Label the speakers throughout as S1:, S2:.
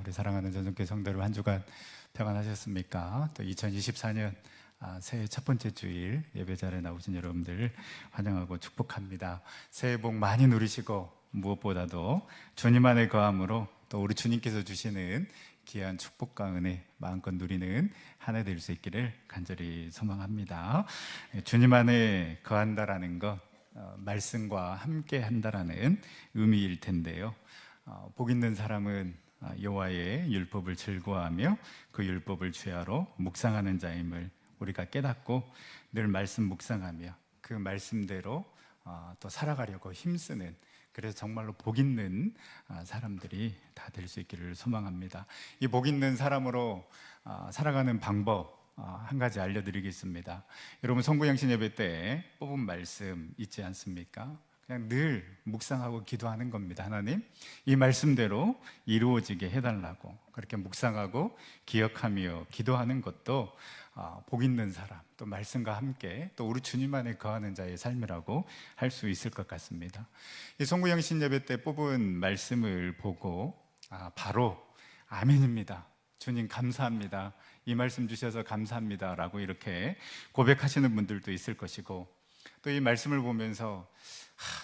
S1: 우리 사랑하는 전성교회 성도들 한 주간 평안하셨습니까? 또 2024년 새해 첫 번째 주일 예배 자리에 나오신 여러분들 환영하고 축복합니다. 새해 복 많이 누리시고 무엇보다도 주님 안에 거함으로 또 우리 주님께서 주시는 귀한 축복과 은혜 마음껏 누리는 한 해 될 수 있기를 간절히 소망합니다. 주님 안에 거한다라는 것, 말씀과 함께 한다라는 의미일 텐데요. 복 있는 사람은 여호와의 율법을 즐거워하며 그 율법을 죄하러 묵상하는 자임을 우리가 깨닫고 늘 말씀 묵상하며 그 말씀대로 또 살아가려고 힘쓰는, 그래서 정말로 복 있는 사람들이 다 될 수 있기를 소망합니다. 이 복 있는 사람으로 살아가는 방법 한 가지 알려드리겠습니다. 여러분 성부양신 예배 때 뽑은 말씀 있지 않습니까? 그냥 늘 묵상하고 기도하는 겁니다. 하나님, 이 말씀대로 이루어지게 해달라고 그렇게 묵상하고 기억하며 기도하는 것도 복 있는 사람, 또 말씀과 함께 또 우리 주님 안에 거하는 자의 삶이라고 할 수 있을 것 같습니다. 이 성부양신 예배 때 뽑은 말씀을 보고 바로 아멘입니다. 주님 감사합니다. 이 말씀 주셔서 감사합니다 라고 이렇게 고백하시는 분들도 있을 것이고, 또 이 말씀을 보면서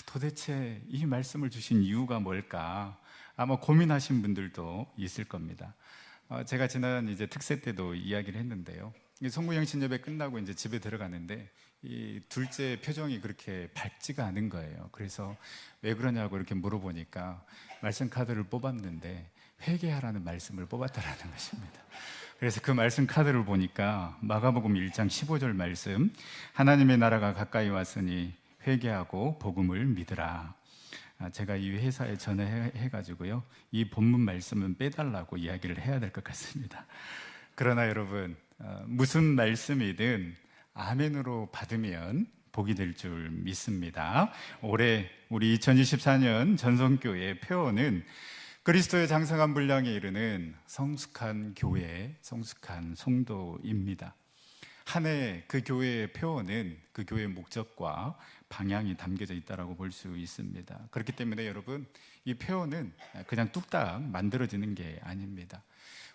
S1: 도대체 이 말씀을 주신 이유가 뭘까 아마 고민하신 분들도 있을 겁니다. 제가 지난 이제 특세 때도 이야기를 했는데요. 성부양신 예배 끝나고 이제 집에 들어가는데 이 둘째 표정이 그렇게 밝지가 않은 거예요. 그래서 왜 그러냐고 이렇게 물어보니까 말씀 카드를 뽑았는데 회개하라는 말씀을 뽑았다라는 것입니다. 그래서 그 말씀 카드를 보니까 마가복음 1장 15절 말씀, 하나님의 나라가 가까이 왔으니 회개하고 복음을 믿으라. 제가 이 회사에 전화해가지고요, 이 본문 말씀은 빼달라고 이야기를 해야 될 것 같습니다. 그러나 여러분, 무슨 말씀이든 아멘으로 받으면 복이 될 줄 믿습니다. 올해 우리 2024년 전성교회 표어는 그리스도의 장성한 분량에 이르는 성숙한 교회, 성숙한 성도입니다. 한 해 그 교회의 표어는 그 교회의 목적과 방향이 담겨져 있다고 볼 수 있습니다. 그렇기 때문에 여러분, 이 표어는 그냥 뚝딱 만들어지는 게 아닙니다.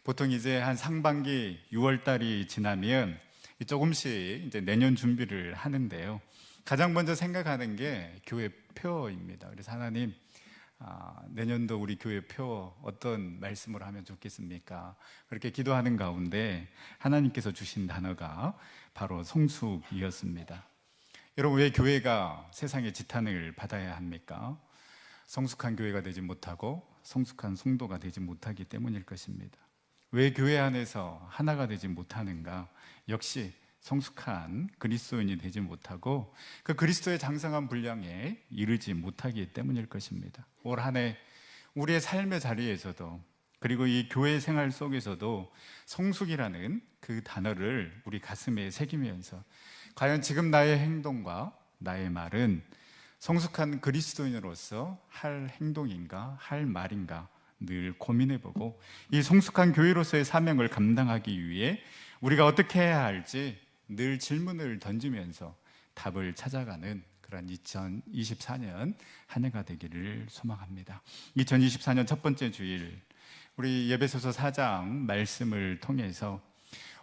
S1: 보통 이제 한 상반기 6월 달이 지나면 조금씩 이제 내년 준비를 하는데요. 가장 먼저 생각하는 게 교회 표어입니다. 그래서 하나님, 내년도 우리 교회 표 어떤 말씀으로 하면 좋겠습니까? 그렇게 기도하는 가운데 하나님께서 주신 단어가 바로 성숙이었습니다. 여러분, 왜 교회가 세상의 지탄을 받아야 합니까? 성숙한 교회가 되지 못하고 성숙한 성도가 되지 못하기 때문일 것입니다. 왜 교회 안에서 하나가 되지 못하는가? 역시 성숙한 그리스도인이 되지 못하고 그 그리스도의 장성한 분량에 이르지 못하기 때문일 것입니다. 올 한 해 우리의 삶의 자리에서도, 그리고 이 교회 생활 속에서도 성숙이라는 그 단어를 우리 가슴에 새기면서 과연 지금 나의 행동과 나의 말은 성숙한 그리스도인으로서 할 행동인가, 할 말인가 늘 고민해보고, 이 성숙한 교회로서의 사명을 감당하기 위해 우리가 어떻게 해야 할지 늘 질문을 던지면서 답을 찾아가는 그런 2024년 한 해가 되기를 소망합니다. 2024년 첫 번째 주일, 우리 예배소서 4장 말씀을 통해서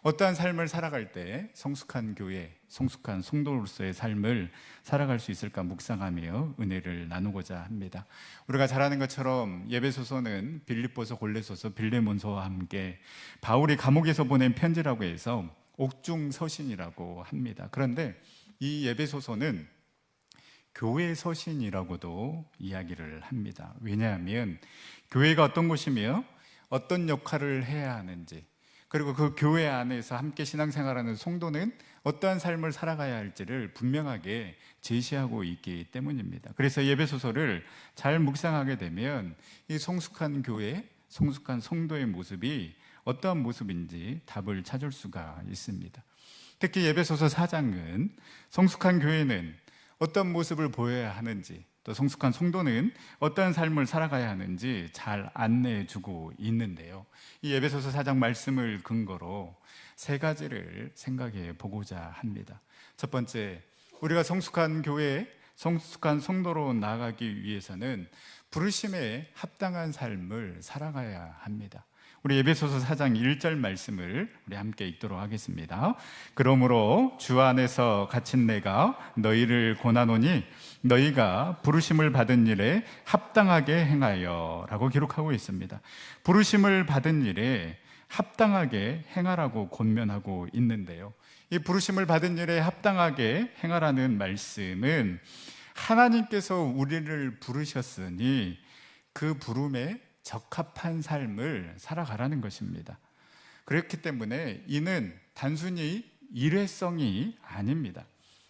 S1: 어떠한 삶을 살아갈 때 성숙한 교회, 성숙한 성도로서의 삶을 살아갈 수 있을까 묵상하며 은혜를 나누고자 합니다. 우리가 잘 아는 것처럼 예배소서는 빌립보서, 골로새서, 빌레몬서와 함께 바울이 감옥에서 보낸 편지라고 해서 옥중서신이라고 합니다. 그런데 이 예배소서는 교회 서신이라고도 이야기를 합니다. 왜냐하면 교회가 어떤 곳이며 어떤 역할을 해야 하는지, 그리고 그 교회 안에서 함께 신앙생활하는 성도는 어떠한 삶을 살아가야 할지를 분명하게 제시하고 있기 때문입니다. 그래서 예배소서를 잘 묵상하게 되면 이 성숙한 교회, 성숙한 성도의 모습이 어떠한 모습인지 답을 찾을 수가 있습니다. 특히 예배소서 4장은 성숙한 교회는 어떤 모습을 보여야 하는지, 또 성숙한 성도는 어떠한 삶을 살아가야 하는지 잘 안내해주고 있는데요. 이 예배소서 4장 말씀을 근거로 세 가지를 생각해 보고자 합니다. 첫 번째, 우리가 성숙한 교회, 성숙한 성도로 나아가기 위해서는 부르심에 합당한 삶을 살아가야 합니다. 우리 에베소서 4장 1절 말씀을 우리 함께 읽도록 하겠습니다. 그러므로 주 안에서 갇힌 내가 너희를 권하노니 너희가 부르심을 받은 일에 합당하게 행하여 라고 기록하고 있습니다. 부르심을 받은 일에 합당하게 행하라고 권면하고 있는데요, 이 부르심을 받은 일에 합당하게 행하라는 말씀은 하나님께서 우리를 부르셨으니 그 부름에 적합한 삶을 살아가라는 것입니다. 그렇기 때문에 이는 단순히 일회성이 아닙니다.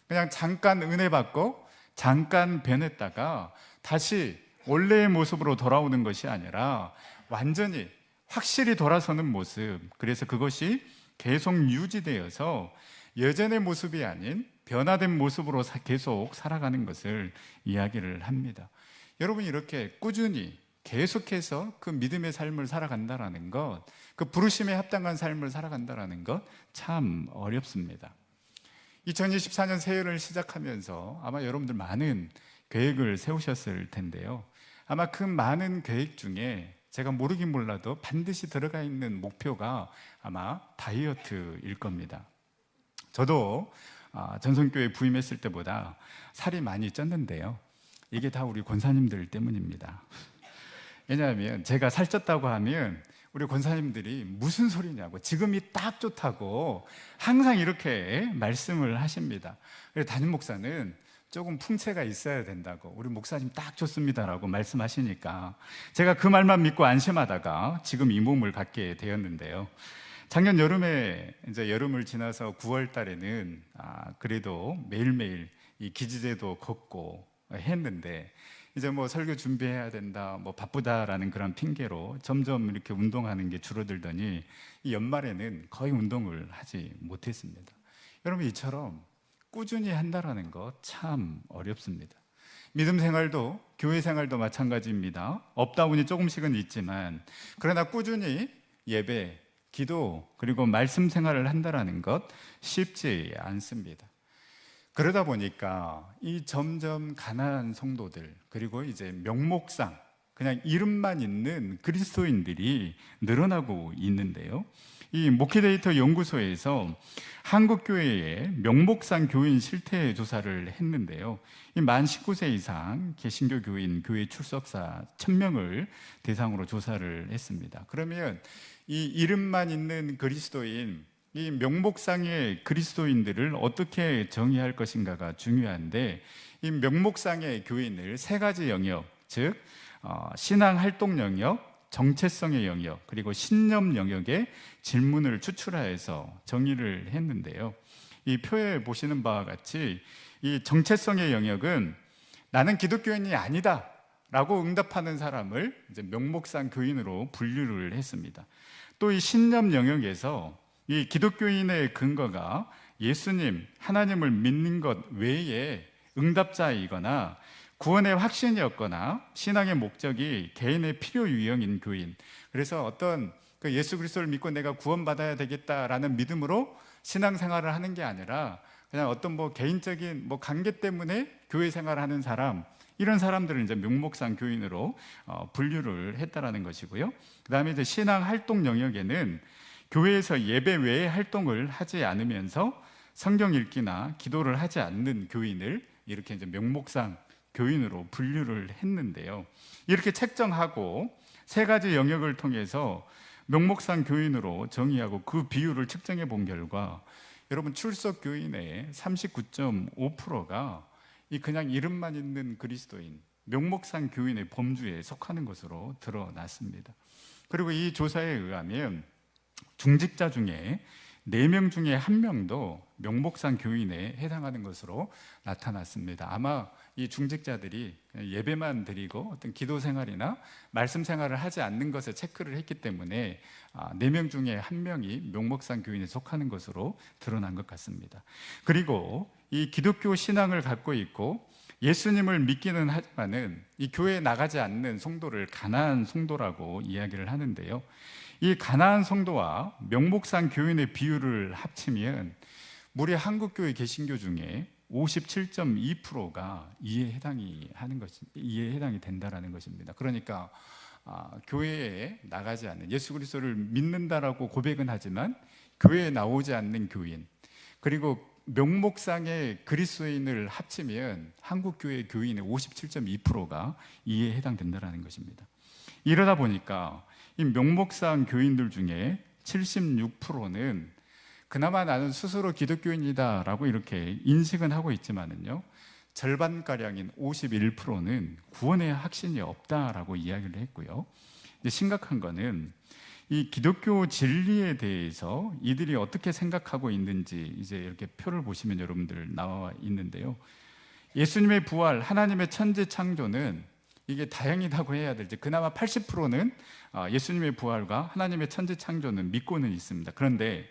S1: 그냥 잠깐 은혜 받고 잠깐 변했다가 다시 원래의 모습으로 돌아오는 것이 아니라 완전히 확실히 돌아서는 모습, 그래서 그것이 계속 유지되어서 예전의 모습이 아닌 변화된 모습으로 계속 살아가는 것을 이야기를 합니다. 여러분, 이렇게 꾸준히 계속해서 그 믿음의 삶을 살아간다라는 것, 그 부르심에 합당한 삶을 살아간다라는 것 참 어렵습니다. 2024년 새해를 시작하면서 아마 여러분들 많은 계획을 세우셨을 텐데요, 아마 그 많은 계획 중에 제가 모르긴 몰라도 반드시 들어가 있는 목표가 아마 다이어트일 겁니다. 저도 전성교회 부임했을 때보다 살이 많이 쪘는데요, 이게 다 우리 권사님들 때문입니다. 왜냐하면 제가 살쪘다고 하면 우리 권사님들이 무슨 소리냐고, 지금이 딱 좋다고 항상 이렇게 말씀을 하십니다. 그래서 담임 목사는 조금 풍채가 있어야 된다고, 우리 목사님 딱 좋습니다라고 말씀하시니까 제가 그 말만 믿고 안심하다가 지금 이 몸을 갖게 되었는데요, 작년 여름에 이제 여름을 지나서 9월 달에는 그래도 매일매일 이 기지제도 걷고 했는데, 이제 뭐 설교 준비해야 된다, 뭐 바쁘다라는 그런 핑계로 점점 이렇게 운동하는 게 줄어들더니 이 연말에는 거의 운동을 하지 못했습니다. 여러분, 이처럼 꾸준히 한다라는 것 참 어렵습니다. 믿음 생활도 교회 생활도 마찬가지입니다. 업다운이 조금씩은 있지만 그러나 꾸준히 예배, 기도, 그리고 말씀 생활을 한다라는 것 쉽지 않습니다. 그러다 보니까 이 점점 가난한 성도들, 그리고 이제 명목상 그냥 이름만 있는 그리스도인들이 늘어나고 있는데요, 이 목회데이터 연구소에서 한국교회의 명목상 교인 실태 조사를 했는데요, 이 만 19세 이상 개신교 교인 교회 출석사 1000명을 대상으로 조사를 했습니다. 그러면 이 이름만 있는 그리스도인, 이 명목상의 그리스도인들을 어떻게 정의할 것인가가 중요한데, 이 명목상의 교인을 세 가지 영역, 즉 신앙 활동 영역, 정체성의 영역, 그리고 신념 영역의 질문을 추출하여서 정의를 했는데요, 이 표에 보시는 바와 같이 이 정체성의 영역은 나는 기독교인이 아니다 라고 응답하는 사람을 이제 명목상 교인으로 분류를 했습니다. 또 이 신념 영역에서 이 기독교인의 근거가 예수님, 하나님을 믿는 것 외에 응답자이거나 구원의 확신이었거나 신앙의 목적이 개인의 필요 유형인 교인, 그래서 어떤 그 예수 그리스도를 믿고 내가 구원받아야 되겠다라는 믿음으로 신앙생활을 하는 게 아니라 그냥 어떤 뭐 개인적인 뭐 관계 때문에 교회 생활을 하는 사람, 이런 사람들을 이제 명목상 교인으로 분류를 했다라는 것이고요. 그다음에 이제 신앙 활동 영역에는 교회에서 예배 외에 활동을 하지 않으면서 성경 읽기나 기도를 하지 않는 교인을 이렇게 이제 명목상 교인으로 분류를 했는데요, 이렇게 책정하고 세 가지 영역을 통해서 명목상 교인으로 정의하고 그 비율을 측정해 본 결과 여러분, 출석 교인의 39.5%가 이 그냥 이름만 있는 그리스도인, 명목상 교인의 범주에 속하는 것으로 드러났습니다. 그리고 이 조사에 의하면 중직자 중에 4명 중에 1명도 명목상 교인에 해당하는 것으로 나타났습니다. 아마 이 중직자들이 예배만 드리고 어떤 기도 생활이나 말씀 생활을 하지 않는 것을 체크를 했기 때문에 4명 중에 1명이 명목상 교인에 속하는 것으로 드러난 것 같습니다. 그리고 이 기독교 신앙을 갖고 있고 예수님을 믿기는 하지만은 이 교회에 나가지 않는 성도를 가난한 성도라고 이야기를 하는데요, 이 가난한 성도와 명목상 교인의 비율을 합치면 무려 한국교회 개신교 중에 57.2%가 이에 해당이 된다라는 것입니다. 그러니까 교회에 나가지 않는, 예수 그리스도를 믿는다라고 고백은 하지만 교회에 나오지 않는 교인, 그리고 명목상의 그리스도인을 합치면 한국교회 교인의 57.2%가 이에 해당된다는 것입니다. 이러다 보니까 이 명목상 교인들 중에 76%는 그나마 나는 스스로 기독교인이다라고 이렇게 인식은 하고 있지만은요, 절반가량인 51%는 구원의 확신이 없다라고 이야기를 했고요. 이제 심각한 거는 이 기독교 진리에 대해서 이들이 어떻게 생각하고 있는지 이제 이렇게 표를 보시면 여러분들 나와 있는데요. 예수님의 부활, 하나님의 천지 창조는 이게 다행이라고 해야 될지, 그나마 80%는 예수님의 부활과 하나님의 천지 창조는 믿고는 있습니다. 그런데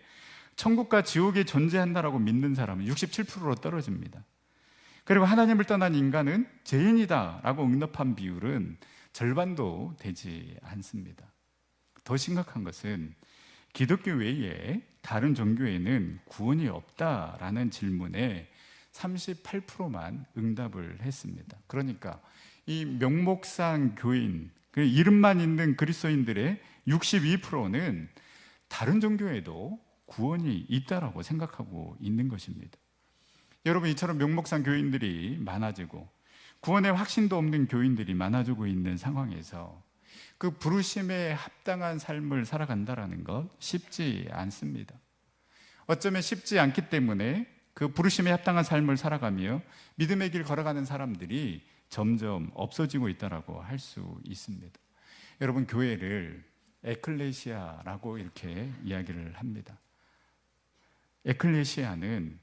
S1: 천국과 지옥이 존재한다라고 믿는 사람은 67%로 떨어집니다. 그리고 하나님을 떠난 인간은 죄인이다라고 응답한 비율은 절반도 되지 않습니다. 더 심각한 것은 기독교 외에 다른 종교에는 구원이 없다라는 질문에 38%만 응답을 했습니다. 그러니까 이 명목상 교인, 이름만 있는 그리스도인들의 62%는 다른 종교에도 구원이 있다라고 생각하고 있는 것입니다. 여러분, 이처럼 명목상 교인들이 많아지고 구원의 확신도 없는 교인들이 많아지고 있는 상황에서 그 부르심에 합당한 삶을 살아간다는 것 쉽지 않습니다. 어쩌면 쉽지 않기 때문에 그 부르심에 합당한 삶을 살아가며 믿음의 길 걸어가는 사람들이 점점 없어지고 있다고 할 수 있습니다. 여러분, 교회를 에클레시아라고 이렇게 이야기를 합니다. 에클레시아는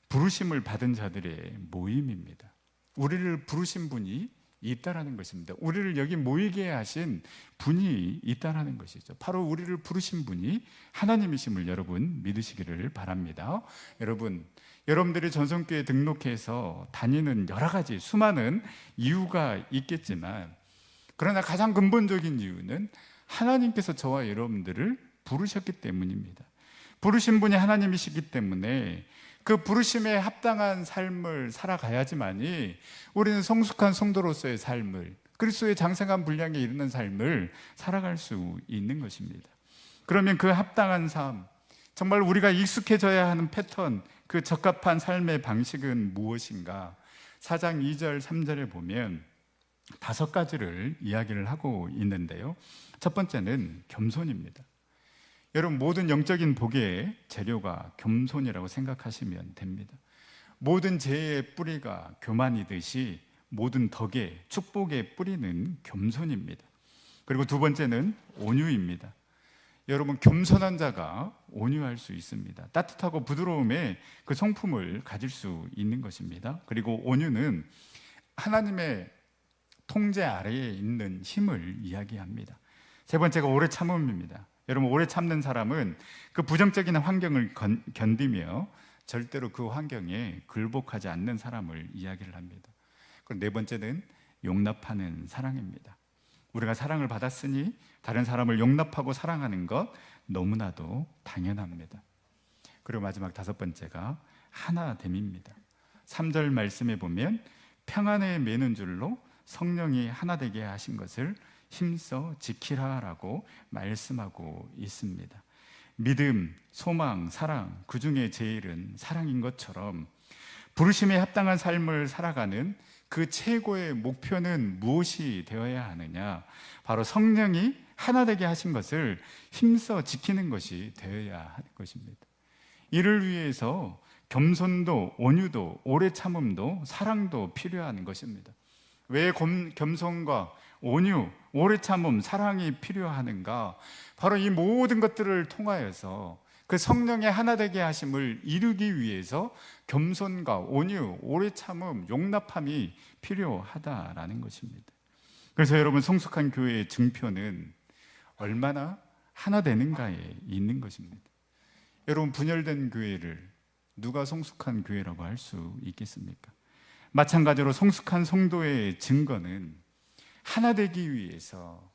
S1: 부르심을 받은 자들의 모임입니다. 우리를 부르신 분이 있다라는 것입니다. 우리를 여기 모이게 하신 분이 있다라는 것이죠. 바로 우리를 부르신 분이 하나님이심을 여러분 믿으시기를 바랍니다. 여러분들이 전성교회에 등록해서 다니는 여러 가지 수많은 이유가 있겠지만, 그러나 가장 근본적인 이유는 하나님께서 저와 여러분들을 부르셨기 때문입니다. 부르신 분이 하나님이시기 때문에 그 부르심에 합당한 삶을 살아가야지만이 우리는 성숙한 성도로서의 삶을, 그리스도의 장성한 분량에 이르는 삶을 살아갈 수 있는 것입니다. 그러면 그 합당한 삶, 정말 우리가 익숙해져야 하는 패턴, 그 적합한 삶의 방식은 무엇인가? 4장 2절 3절에 보면 5가지를 이야기를 하고 있는데요. 첫 번째는 겸손입니다. 여러분, 모든 영적인 복의 재료가 겸손이라고 생각하시면 됩니다. 모든 죄의 뿌리가 교만이듯이 모든 덕의, 축복의 뿌리는 겸손입니다. 그리고 두 번째는 온유입니다. 여러분, 겸손한 자가 온유할 수 있습니다. 따뜻하고 부드러움의 그 성품을 가질 수 있는 것입니다. 그리고 온유는 하나님의 통제 아래에 있는 힘을 이야기합니다. 세 번째가 오래 참음입니다. 여러분, 오래 참는 사람은 그 부정적인 환경을 견디며 절대로 그 환경에 굴복하지 않는 사람을 이야기를 합니다. 그리고 네 번째는 용납하는 사랑입니다. 우리가 사랑을 받았으니 다른 사람을 용납하고 사랑하는 것 너무나도 당연합니다. 그리고 마지막 5번째가 하나됨입니다. 3절 말씀에 보면 평안에 매는 줄로 성령이 하나 되게 하신 것을 힘써 지키라라고 말씀하고 있습니다. 믿음, 소망, 사랑, 그 중에 제일은 사랑인 것처럼 부르심에 합당한 삶을 살아가는 그 최고의 목표는 무엇이 되어야 하느냐? 바로 성령이 하나 되게 하신 것을 힘써 지키는 것이 되어야 하는 것입니다. 이를 위해서 겸손도, 온유도, 오래 참음도, 사랑도 필요한 것입니다. 왜 겸손과 온유, 오래 참음, 사랑이 필요하는가? 바로 이 모든 것들을 통하여서 그 성령의 하나 되게 하심을 이루기 위해서 겸손과 온유, 오래 참음, 용납함이 필요하다라는 것입니다. 그래서 여러분, 성숙한 교회의 증표는 얼마나 하나 되는가에 있는 것입니다. 여러분, 분열된 교회를 누가 성숙한 교회라고 할 수 있겠습니까? 마찬가지로 성숙한 성도의 증거는 하나 되기 위해서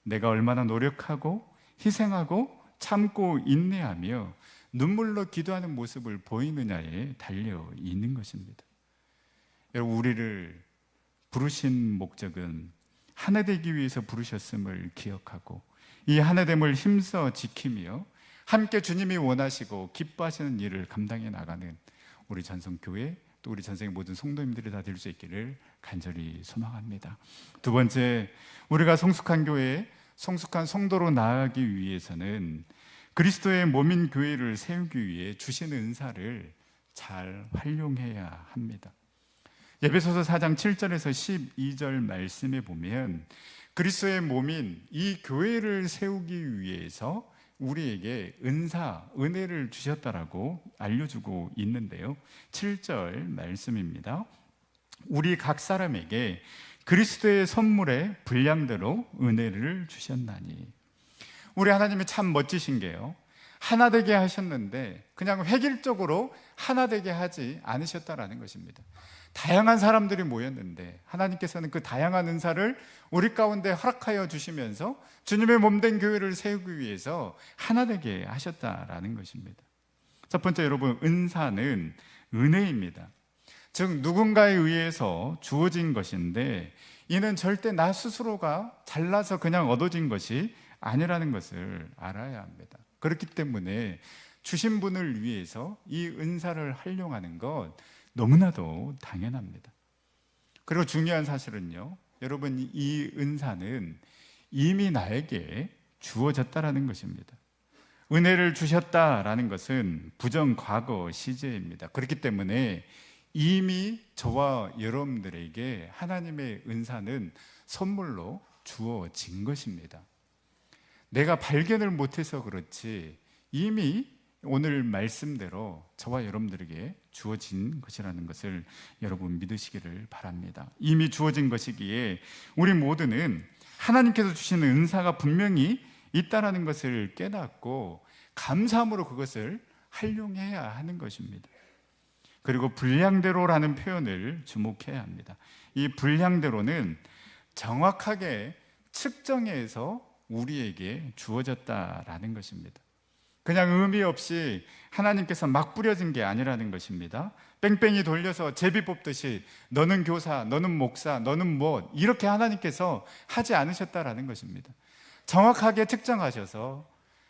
S1: 내가 얼마나 노력하고 희생하고 참고 인내하며 눈물로 기도하는 모습을 보이느냐에 달려 있는 것입니다. 여러분, 우리를 부르신 목적은 하나 되기 위해서 부르셨음을 기억하고 이 하나됨을 힘써 지키며 함께 주님이 원하시고 기뻐하시는 일을 감당해 나가는 우리 전성교회 또 우리 전생의 모든 성도님들이 다 될 수 있기를 간절히 소망합니다. 두 번째, 우리가 성숙한 교회, 성숙한 성도로 나아가기 위해서는 그리스도의 몸인 교회를 세우기 위해 주신 은사를 잘 활용해야 합니다. 에베소서 4장 7절에서 12절 말씀에 보면 그리스도의 몸인 이 교회를 세우기 위해서 우리에게 은혜를 주셨다라고 알려주고 있는데요. 7절 말씀입니다. 우리 각 사람에게 그리스도의 선물의 분량대로 은혜를 주셨나니. 우리 하나님이 참 멋지신 게요, 하나 되게 하셨는데 그냥 획일적으로 하나 되게 하지 않으셨다라는 것입니다. 다양한 사람들이 모였는데 하나님께서는 그 다양한 은사를 우리 가운데 허락하여 주시면서 주님의 몸된 교회를 세우기 위해서 하나 되게 하셨다라는 것입니다. 첫 번째, 여러분, 은사는 은혜입니다. 즉 누군가에 의해서 주어진 것인데 이는 절대 나 스스로가 잘나서 그냥 얻어진 것이 아니라는 것을 알아야 합니다. 그렇기 때문에 주신 분을 위해서 이 은사를 활용하는 것 너무나도 당연합니다. 그리고 중요한 사실은요, 여러분, 이 은사는 이미 나에게 주어졌다라는 것입니다. 은혜를 주셨다라는 것은 부정과거 시제입니다. 그렇기 때문에 이미 저와 여러분들에게 하나님의 은사는 선물로 주어진 것입니다. 내가 발견을 못해서 그렇지 이미 오늘 말씀대로 저와 여러분들에게 주어진 것이라는 것을 여러분 믿으시기를 바랍니다. 이미 주어진 것이기에 우리 모두는 하나님께서 주시는 은사가 분명히 있다는 것을 깨닫고 감사함으로 그것을 활용해야 하는 것입니다. 그리고 분량대로라는 표현을 주목해야 합니다. 이 분량대로는 정확하게 측정해서 우리에게 주어졌다라는 것입니다. 그냥 의미 없이 하나님께서 막 뿌려진 게 아니라는 것입니다. 뺑뺑이 돌려서 제비 뽑듯이 너는 교사, 너는 목사, 너는 뭐 이렇게 하나님께서 하지 않으셨다라는 것입니다. 정확하게 측정하셔서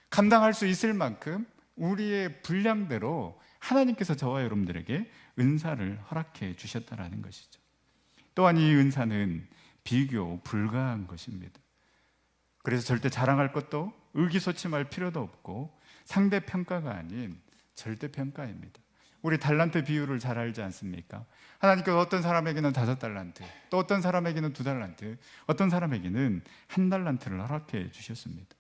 S1: 감당할 수 있을 만큼 우리의 분량대로 하나님께서 저와 여러분들에게 은사를 허락해 주셨다라는 것이죠. 또한 이 은사는 비교 불가한 것입니다. 그래서 절대 자랑할 것도 의기소침할 필요도 없고 상대평가가 아닌 절대평가입니다. 우리 달란트 비율을 잘 알지 않습니까? 하나님께서 어떤 사람에게는 5달란트, 또 어떤 사람에게는 2달란트, 어떤 사람에게는 1달란트를 허락해 주셨습니다.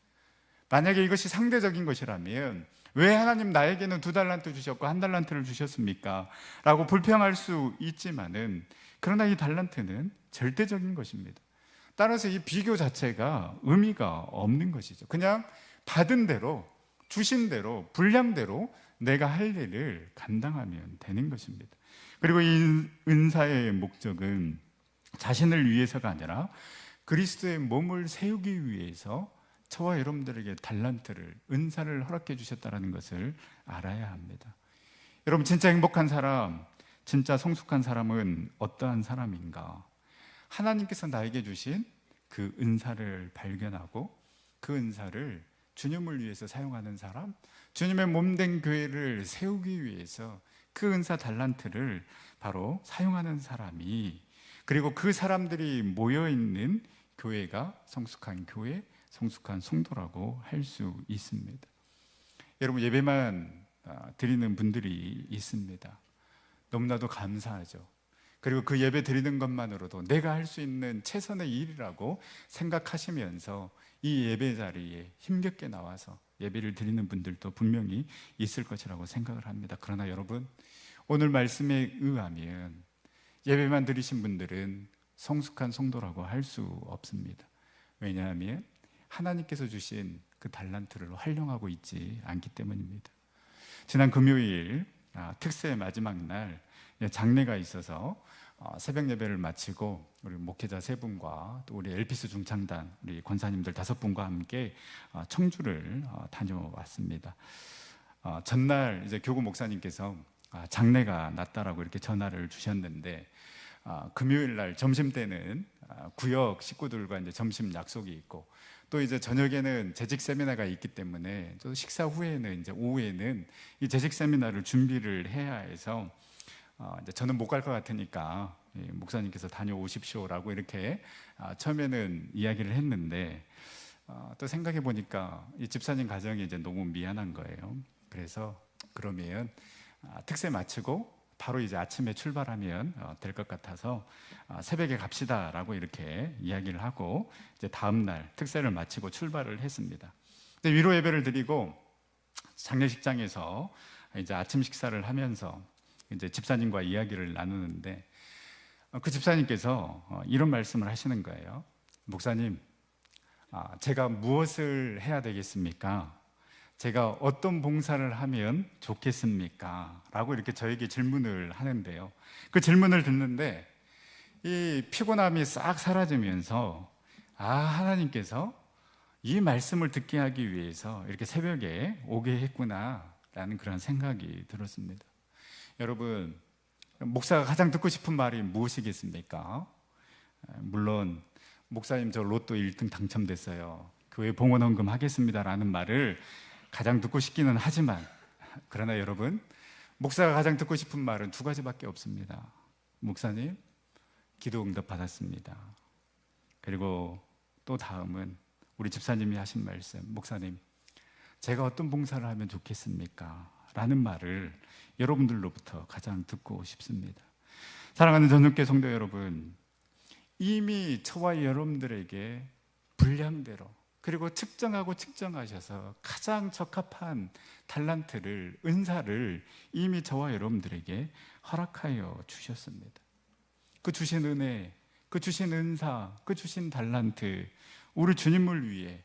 S1: 만약에 이것이 상대적인 것이라면 왜 하나님 나에게는 2달란트 주셨고 1달란트를 주셨습니까? 라고 불평할 수 있지만은, 그러나 이 달란트는 절대적인 것입니다. 따라서 이 비교 자체가 의미가 없는 것이죠. 그냥 받은 대로, 주신 대로, 분량대로 내가 할 일을 감당하면 되는 것입니다. 그리고 이 은사의 목적은 자신을 위해서가 아니라 그리스도의 몸을 세우기 위해서 저와 여러분들에게 달란트를, 은사를 허락해 주셨다는 것을 알아야 합니다. 여러분, 진짜 행복한 사람, 진짜 성숙한 사람은 어떠한 사람인가? 하나님께서 나에게 주신 그 은사를 발견하고 그 은사를 주님을 위해서 사용하는 사람, 주님의 몸된 교회를 세우기 위해서 그 은사 달란트를 바로 사용하는 사람이, 그리고 그 사람들이 모여있는 교회가 성숙한 교회, 성숙한 성도라고 할 수 있습니다. 여러분, 예배만 드리는 분들이 있습니다. 너무나도 감사하죠. 그리고 그 예배 드리는 것만으로도 내가 할 수 있는 최선의 일이라고 생각하시면서 이 예배 자리에 힘겹게 나와서 예배를 드리는 분들도 분명히 있을 것이라고 생각을 합니다. 그러나 여러분, 오늘 말씀에 의하면 예배만 드리신 분들은 성숙한 성도라고 할 수 없습니다. 왜냐하면 하나님께서 주신 그 달란트를 활용하고 있지 않기 때문입니다. 지난 금요일 특세 마지막 날 장례가 있어서 새벽 예배를 마치고 우리 목회자 3분과 또 우리 엘피스 중창단 우리 권사님들 5분과 함께 청주를 다녀왔습니다. 전날 이제 교구 목사님께서 장례가 났다라고 이렇게 전화를 주셨는데 금요일 날 점심 때는 구역 식구들과 이제 점심 약속이 있고, 또 이제 저녁에는 재직 세미나가 있기 때문에 또 식사 후에는 이제 오후에는 이 재직 세미나를 준비를 해야 해서 이제 저는 못 갈 것 같으니까 목사님께서 다녀오십시오라고 이렇게 처음에는 이야기를 했는데, 또 생각해 보니까 이 집사님 가정이 이제 너무 미안한 거예요. 그래서 그러면 특세 마치고 바로 이제 아침에 출발하면 될 것 같아서 새벽에 갑시다라고 이렇게 이야기를 하고 이제 다음 날 특세를 마치고 출발을 했습니다. 근데 위로 예배를 드리고 장례식장에서 이제 아침 식사를 하면서 이제 집사님과 이야기를 나누는데, 그 집사님께서 이런 말씀을 하시는 거예요. 목사님, 제가 무엇을 해야 되겠습니까? 제가 어떤 봉사를 하면 좋겠습니까? 라고 이렇게 저에게 질문을 하는데요, 그 질문을 듣는데 이 피곤함이 싹 사라지면서 하나님께서 이 말씀을 듣게 하기 위해서 이렇게 새벽에 오게 했구나 라는 그런 생각이 들었습니다. 여러분, 목사가 가장 듣고 싶은 말이 무엇이겠습니까? 물론 목사님 저 로또 1등 당첨됐어요, 교회 봉헌 헌금 하겠습니다라는 말을 가장 듣고 싶기는 하지만, 그러나 여러분, 목사가 가장 듣고 싶은 말은 두 가지밖에 없습니다. 목사님, 기도 응답 받았습니다. 그리고 또 다음은 우리 집사님이 하신 말씀, 목사님, 제가 어떤 봉사를 하면 좋겠습니까? 라는 말을 여러분들로부터 가장 듣고 싶습니다. 사랑하는 전육계 성도 여러분, 이미 저와 여러분들에게 분량대로 그리고 측정하셔서 가장 적합한 달란트를, 은사를 이미 저와 여러분들에게 허락하여 주셨습니다. 그 주신 은혜, 그 주신 은사, 그 주신 달란트, 우리 주님을 위해,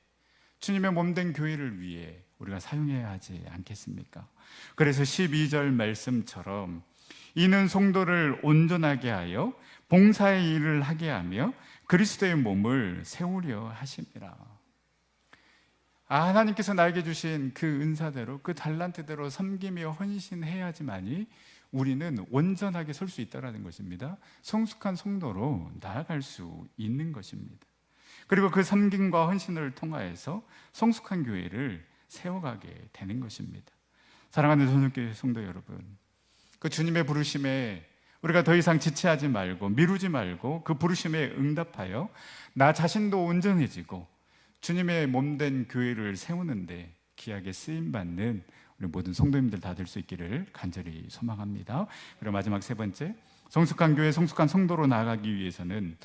S1: 주님의 몸된 교회를 위해 우리가 사용해야 하지 않겠습니까? 그래서 12절 말씀처럼 이는 성도를 온전하게 하여 봉사의 일을 하게 하며 그리스도의 몸을 세우려 하심이라. 하나님께서 나에게 주신 그 은사대로, 그 달란트대로 섬기며 헌신해야지만이 우리는 온전하게 설 수 있다는 것입니다. 성숙한 성도로 나아갈 수 있는 것입니다. 그리고 그 섬김과 헌신을 통하여서 성숙한 교회를 세워가게 되는 것입니다. 사랑하는 전육교회 성도 여러분, 그 주님의 부르심에 우리가 더 이상 지체하지 말고 미루지 말고 그 부르심에 응답하여 나 자신도 온전해지고 주님의 몸된 교회를 세우는데 귀하게 쓰임받는 우리 모든 성도님들 다 될 수 있기를 간절히 소망합니다. 그리고 마지막 세 번째, 성숙한 교회, 성숙한 성도로 나아가기 위해서는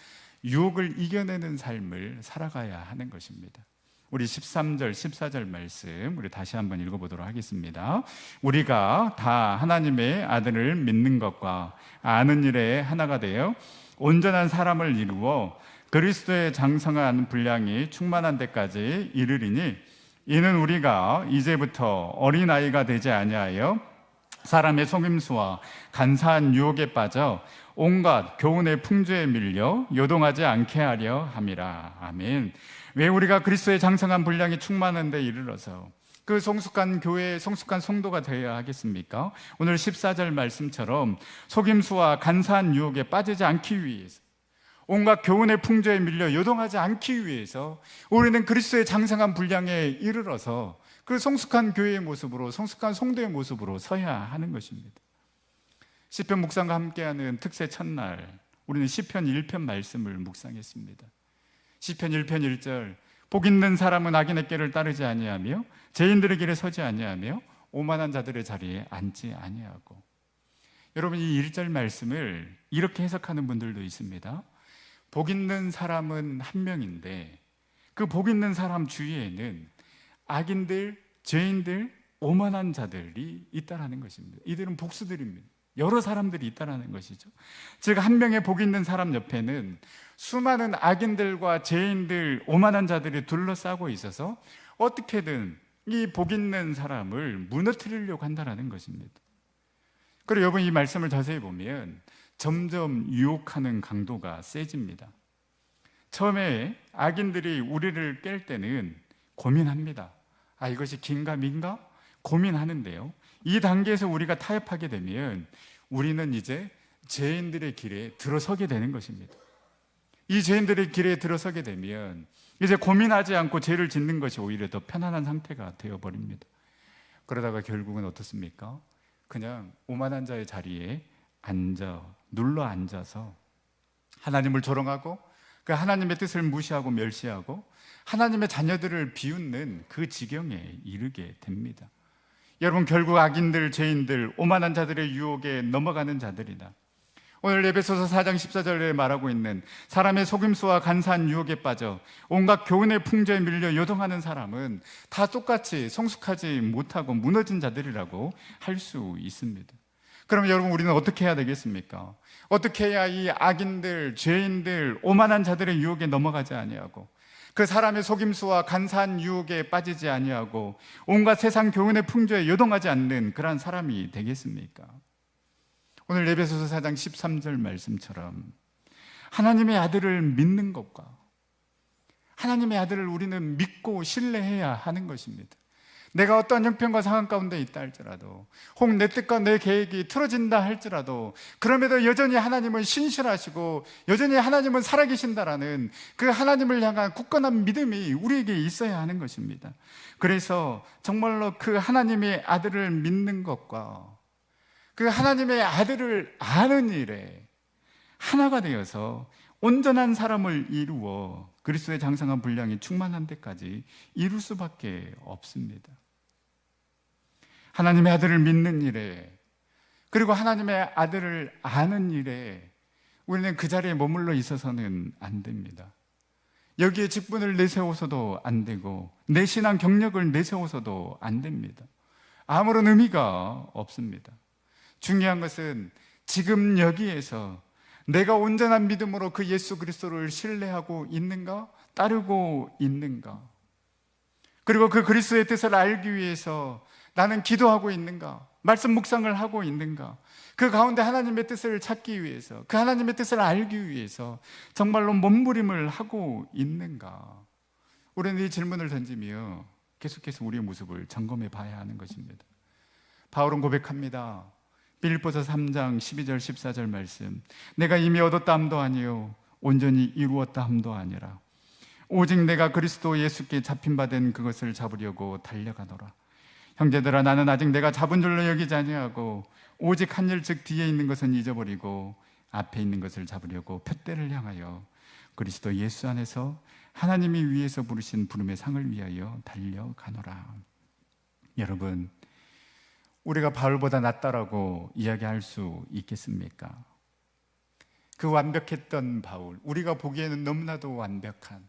S1: 유혹을 이겨내는 삶을 살아가야 하는 것입니다. 우리 13절, 14절 말씀 우리 다시 한번 읽어보도록 하겠습니다. 우리가 다 하나님의 아들을 믿는 것과 아는 일에 하나가 되어 온전한 사람을 이루어 그리스도의 장성한 분량이 충만한 데까지 이르리니, 이는 우리가 이제부터 어린아이가 되지 아니하여 사람의 속임수와 간사한 유혹에 빠져 온갖 교훈의 풍조에 밀려 요동하지 않게 하려 함이라. 아멘. 왜 우리가 그리스도의 장성한 분량이 충만한 데 이르러서 그 성숙한 교회, 성숙한 성도가 되어야 하겠습니까? 오늘 14절 말씀처럼 속임수와 간사한 유혹에 빠지지 않기 위해서, 온갖 교훈의 풍조에 밀려 요동하지 않기 위해서 우리는 그리스도의 장성한 분량에 이르러서 그 성숙한 교회의 모습으로, 성숙한 성도의 모습으로 서야 하는 것입니다. 시편 묵상과 함께하는 특세 첫날, 우리는 시편 1편 말씀을 묵상했습니다. 시편 1편 1절, 복 있는 사람은 악인의 길을 따르지 아니하며 죄인들의 길에 서지 아니하며 오만한 자들의 자리에 앉지 아니하고. 여러분, 이 1절 말씀을 이렇게 해석하는 분들도 있습니다. 복 있는 사람은 한 명인데 그 복 있는 사람 주위에는 악인들, 죄인들, 오만한 자들이 있다라는 것입니다. 이들은 복수들입니다. 여러 사람들이 있다라는 것이죠. 즉, 한 명의 복 있는 사람 옆에는 수많은 악인들과 죄인들, 오만한 자들이 둘러싸고 있어서 어떻게든 이 복 있는 사람을 무너뜨리려고 한다라는 것입니다. 그리고 여러분, 이 말씀을 자세히 보면 점점 유혹하는 강도가 세집니다. 처음에 악인들이 우리를 깰 때는 고민합니다. 이것이 긴가 민가? 고민하는데요, 이 단계에서 우리가 타협하게 되면 우리는 이제 죄인들의 길에 들어서게 되는 것입니다. 이 죄인들의 길에 들어서게 되면 이제 고민하지 않고 죄를 짓는 것이 오히려 더 편안한 상태가 되어버립니다. 그러다가 결국은 어떻습니까? 그냥 오만한 자의 자리에 눌러 앉아서 하나님을 조롱하고 그 하나님의 뜻을 무시하고 멸시하고 하나님의 자녀들을 비웃는 그 지경에 이르게 됩니다. 여러분, 결국 악인들, 죄인들, 오만한 자들의 유혹에 넘어가는 자들이다. 오늘 에베소서 4장 14절에 말하고 있는 사람의 속임수와 간사한 유혹에 빠져 온갖 교훈의 풍조에 밀려 요동하는 사람은 다 똑같이 성숙하지 못하고 무너진 자들이라고 할 수 있습니다. 그럼 여러분, 우리는 어떻게 해야 되겠습니까? 어떻게 해야 이 악인들, 죄인들, 오만한 자들의 유혹에 넘어가지 아니하고 그 사람의 속임수와 간사한 유혹에 빠지지 아니하고 온갖 세상 교훈의 풍조에 요동하지 않는 그러한 사람이 되겠습니까? 오늘 에베소서 4장 13절 말씀처럼 하나님의 아들을 믿는 것과 하나님의 아들을 우리는 믿고 신뢰해야 하는 것입니다. 내가 어떠한 형편과 상황 가운데 있다 할지라도, 혹 내 뜻과 내 계획이 틀어진다 할지라도, 그럼에도 여전히 하나님은 신실하시고 여전히 하나님은 살아계신다라는 그 하나님을 향한 굳건한 믿음이 우리에게 있어야 하는 것입니다. 그래서 정말로 그 하나님의 아들을 믿는 것과 그 하나님의 아들을 아는 일에 하나가 되어서 온전한 사람을 이루어 그리스도의 장성한 분량이 충만한 데까지 이룰 수밖에 없습니다. 하나님의 아들을 믿는 일에, 그리고 하나님의 아들을 아는 일에 우리는 그 자리에 머물러 있어서는 안 됩니다. 여기에 직분을 내세워서도 안 되고 내 신앙 경력을 내세워서도 안 됩니다. 아무런 의미가 없습니다. 중요한 것은 지금 여기에서 내가 온전한 믿음으로 그 예수 그리스도를 신뢰하고 있는가, 따르고 있는가, 그리고 그 그리스도의 뜻을 알기 위해서 나는 기도하고 있는가, 말씀 묵상을 하고 있는가, 그 가운데 하나님의 뜻을 찾기 위해서, 그 하나님의 뜻을 알기 위해서 정말로 몸부림을 하고 있는가. 우리는 이 질문을 던지며 계속해서 우리의 모습을 점검해 봐야 하는 것입니다. 바울은 고백합니다. 빌립보서 3장 12절 14절 말씀, 내가 이미 얻었다 함도 아니요 온전히 이루었다 함도 아니라 오직 내가 그리스도 예수께 잡힌 바 된 그것을 잡으려고 달려가노라. 형제들아, 나는 아직 내가 잡은 줄로 여기지 아니하고 오직 한 일 즉 뒤에 있는 것은 잊어버리고 앞에 있는 것을 잡으려고 푯대를 향하여 그리스도 예수 안에서 하나님이 위에서 부르신 부름의 상을 위하여 달려가노라. 여러분, 우리가 바울보다 낫다라고 이야기할 수 있겠습니까? 그 완벽했던 바울, 우리가 보기에는 너무나도 완벽한,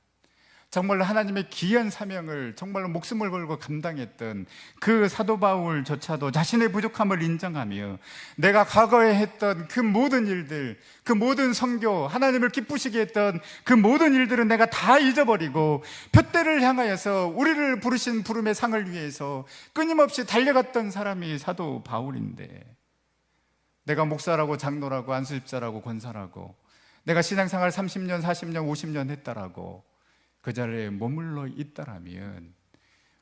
S1: 정말로 하나님의 귀한 사명을 정말로 목숨을 걸고 감당했던 그 사도 바울조차도 자신의 부족함을 인정하며 내가 과거에 했던 그 모든 일들, 그 모든 선교, 하나님을 기쁘시게 했던 그 모든 일들은 내가 다 잊어버리고 푯대를 향하여서 우리를 부르신 부름의 상을 위해서 끊임없이 달려갔던 사람이 사도 바울인데, 내가 목사라고 장로라고 안수집사라고 권사라고 내가 신앙생활 30년, 40년, 50년 했다라고 그 자리에 머물러 있다라면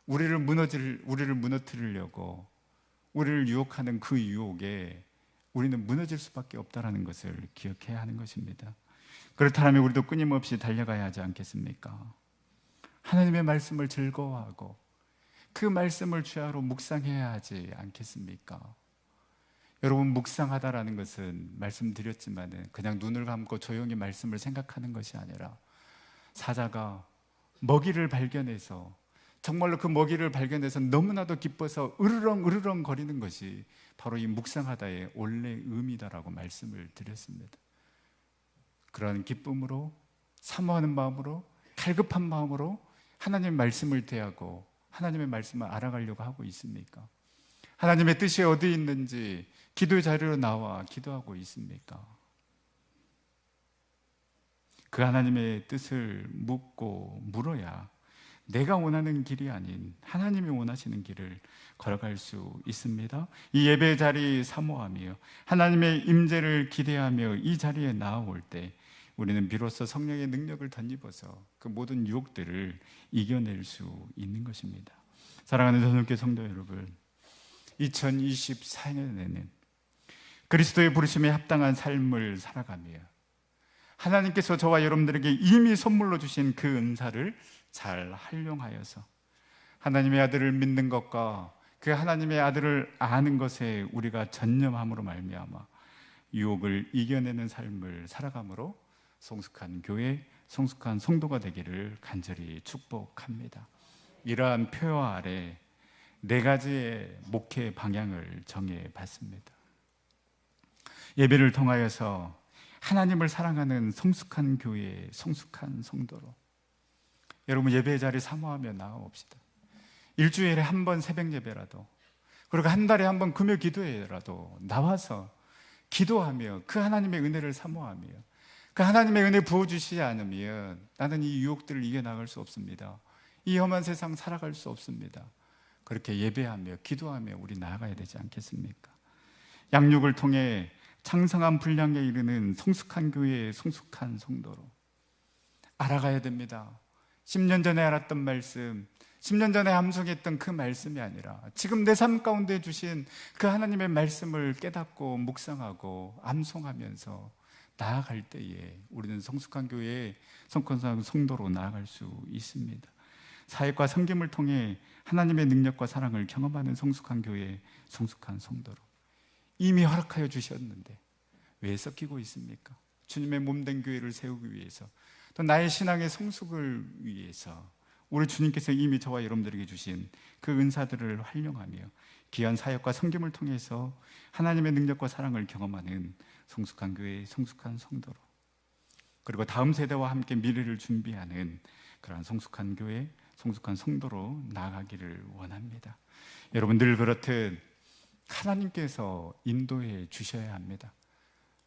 S1: 우리를 무너뜨리려고 우리를 유혹하는 그 유혹에 우리는 무너질 수밖에 없다는 것을 기억해야 하는 것입니다. 그렇다면 우리도 끊임없이 달려가야 하지 않겠습니까? 하나님의 말씀을 즐거워하고 그 말씀을 주야로 묵상해야 하지 않겠습니까? 여러분, 묵상하다라는 것은 말씀드렸지만 그냥 눈을 감고 조용히 말씀을 생각하는 것이 아니라 사자가 먹이를 발견해서 정말로 그 먹이를 발견해서 너무나도 기뻐서 으르렁 거리는 것이 바로 이 묵상하다의 원래 의미다라고 말씀을 드렸습니다. 그런 기쁨으로, 사모하는 마음으로, 갈급한 마음으로 하나님의 말씀을 대하고 하나님의 말씀을 알아가려고 하고 있습니까? 하나님의 뜻이 어디 있는지 기도의 자리로 나와 기도하고 있습니까? 그 하나님의 뜻을 묻고 물어야 내가 원하는 길이 아닌 하나님이 원하시는 길을 걸어갈 수 있습니다. 이 예배 자리 사모하며 하나님의 임재를 기대하며 이 자리에 나아올 때 우리는 비로소 성령의 능력을 덧입어서 그 모든 유혹들을 이겨낼 수 있는 것입니다. 사랑하는 전도교회 성도 여러분, 2024년에는 그리스도의 부르심에 합당한 삶을 살아가며 하나님께서 저와 여러분들에게 이미 선물로 주신 그 은사를 잘 활용하여서 하나님의 아들을 믿는 것과 그 하나님의 아들을 아는 것에 우리가 전념함으로 말미암아 유혹을 이겨내는 삶을 살아감으로 성숙한 교회, 성숙한 성도가 되기를 간절히 축복합니다. 이러한 표어 아래 4가지의 목회 방향을 정해봤습니다. 예배를 통하여서 하나님을 사랑하는 성숙한 교회, 성숙한 성도로 여러분 예배 자리 사모하며 나아옵시다. 일주일에 한 번 새벽 예배라도, 그리고 한 달에 한 번 금요 기도회라도 나와서 기도하며 그 하나님의 은혜를 사모하며 그 하나님의 은혜 부어주시지 않으면 나는 이 유혹들을 이겨나갈 수 없습니다. 이 험한 세상 살아갈 수 없습니다. 그렇게 예배하며 기도하며 우리 나아가야 되지 않겠습니까? 양육을 통해 창성한 분량에 이르는 성숙한 교회의 성숙한 성도로 알아가야 됩니다. 10년 전에 알았던 말씀, 10년 전에 암송했던 그 말씀이 아니라 지금 내 삶 가운데 주신 그 하나님의 말씀을 깨닫고 묵상하고 암송하면서 나아갈 때에 우리는 성숙한 교회의 성숙한 성도로 나아갈 수 있습니다. 사역과 섬김을 통해 하나님의 능력과 사랑을 경험하는 성숙한 교회의 성숙한 성도로 이미 허락하여 주셨는데 왜 섞이고 있습니까? 주님의 몸된 교회를 세우기 위해서, 또 나의 신앙의 성숙을 위해서 우리 주님께서 이미 저와 여러분들에게 주신 그 은사들을 활용하며 귀한 사역과 섬김을 통해서 하나님의 능력과 사랑을 경험하는 성숙한 교회의 성숙한 성도로, 그리고 다음 세대와 함께 미래를 준비하는 그러한 성숙한 교회, 성숙한 성도로 나아가기를 원합니다. 여러분 늘 그렇듯 하나님께서 인도해 주셔야 합니다.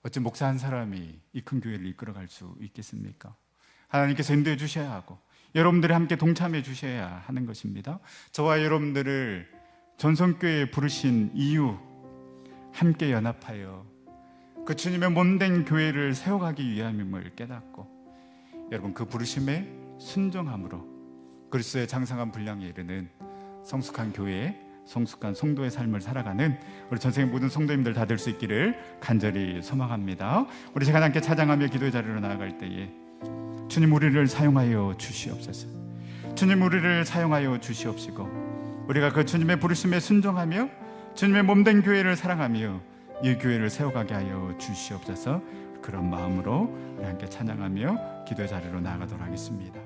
S1: 어찌 목사 한 사람이 이 큰 교회를 이끌어갈 수 있겠습니까? 하나님께서 인도해 주셔야 하고 여러분들이 함께 동참해 주셔야 하는 것입니다. 저와 여러분들을 전성교회에 부르신 이유, 함께 연합하여 그 주님의 몸된 교회를 세워가기 위함임을 깨닫고 여러분 그 부르심에 순종함으로 그리스도의 장성한 분량에 이르는 성숙한 교회의 성숙한 성도의 삶을 살아가는 우리 전생의 모든 성도님들 다 될 수 있기를 간절히 소망합니다. 우리 시간 함께 찬양하며 기도의 자리로 나아갈 때에 주님 우리를 사용하여 주시옵소서. 주님 우리를 사용하여 주시옵시고 우리가 그 주님의 부르심에 순종하며 주님의 몸된 교회를 사랑하며 이 교회를 세워가게 하여 주시옵소서. 그런 마음으로 우리 함께 찬양하며 기도의 자리로 나아가도록 하겠습니다.